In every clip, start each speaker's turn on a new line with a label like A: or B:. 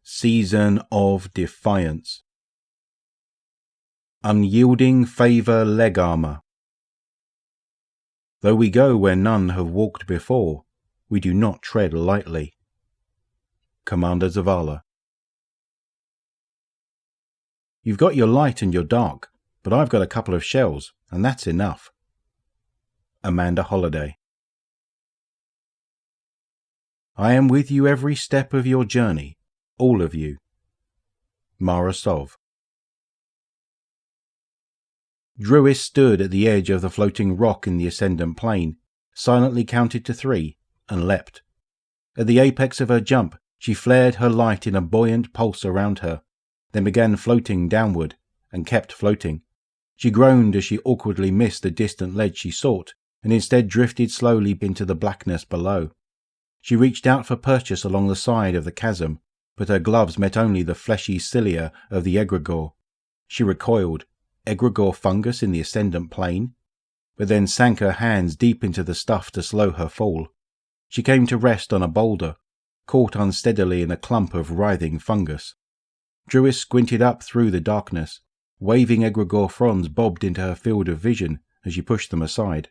A: Season of Defiance. Unyielding favour leg armour. Though we go where none have walked before, we do not tread lightly. Commander Zavala. You've got your light and your dark, but I've got a couple of shells, and that's enough. Amanda Holliday. I am with you every step of your journey, all of you. Mara Sov. Druis stood at the edge of the floating rock in the ascendant plane, silently counted to 3, and leapt. At the apex of her jump, she flared her light in a buoyant pulse around her, then began floating downward, and kept floating. She groaned as she awkwardly missed the distant ledge she sought, and instead drifted slowly into the blackness below. She reached out for purchase along the side of the chasm, but her gloves met only the fleshy cilia of the egregore. She recoiled. Egregore fungus in the ascendant plane? But then sank her hands deep into the stuff to slow her fall. She came to rest on a boulder, caught unsteadily in a clump of writhing fungus. Druis squinted up through the darkness. Waving egregore fronds bobbed into her field of vision as she pushed them aside.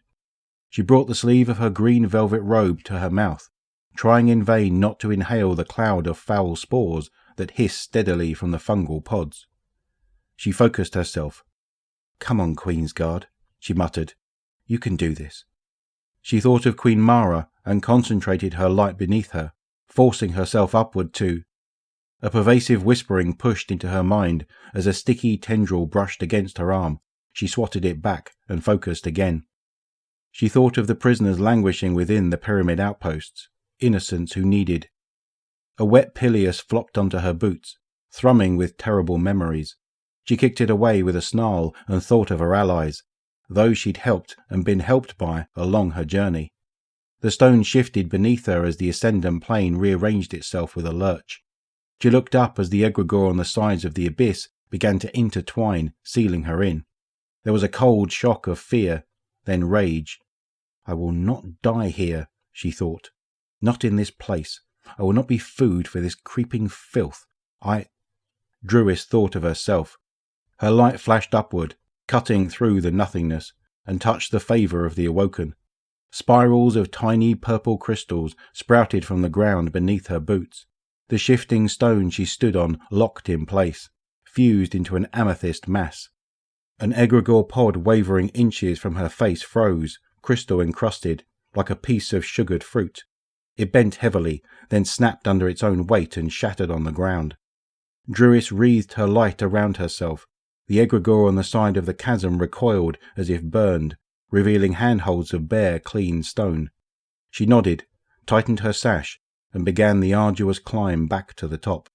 A: She brought the sleeve of her green velvet robe to her mouth, trying in vain not to inhale the cloud of foul spores that hissed steadily from the fungal pods. She focused herself. "Come on, Queensguard," she muttered. "You can do this." She thought of Queen Mara and concentrated her light beneath her, forcing herself upward too. A pervasive whispering pushed into her mind as a sticky tendril brushed against her arm. She swatted it back and focused again. She thought of the prisoners languishing within the pyramid outposts, innocents who needed. A wet Pilius flopped onto her boots, thrumming with terrible memories. She kicked it away with a snarl and thought of her allies, those she'd helped and been helped by along her journey. The stone shifted beneath her as the ascendant plane rearranged itself with a lurch. She looked up as the egregore on the sides of the abyss began to intertwine, sealing her in. There was a cold shock of fear, then rage. "I will not die here," she thought. "Not in this place. I will not be food for this creeping filth. Druis thought of herself. Her light flashed upward, cutting through the nothingness, and touched the favour of the awoken. Spirals of tiny purple crystals sprouted from the ground beneath her boots. The shifting stone she stood on locked in place, fused into an amethyst mass. An egregore pod wavering inches from her face froze, crystal encrusted, like a piece of sugared fruit. It bent heavily, then snapped under its own weight and shattered on the ground. Druis wreathed her light around herself. The egregore on the side of the chasm recoiled as if burned, revealing handholds of bare, clean stone. She nodded, tightened her sash, and began the arduous climb back to the top.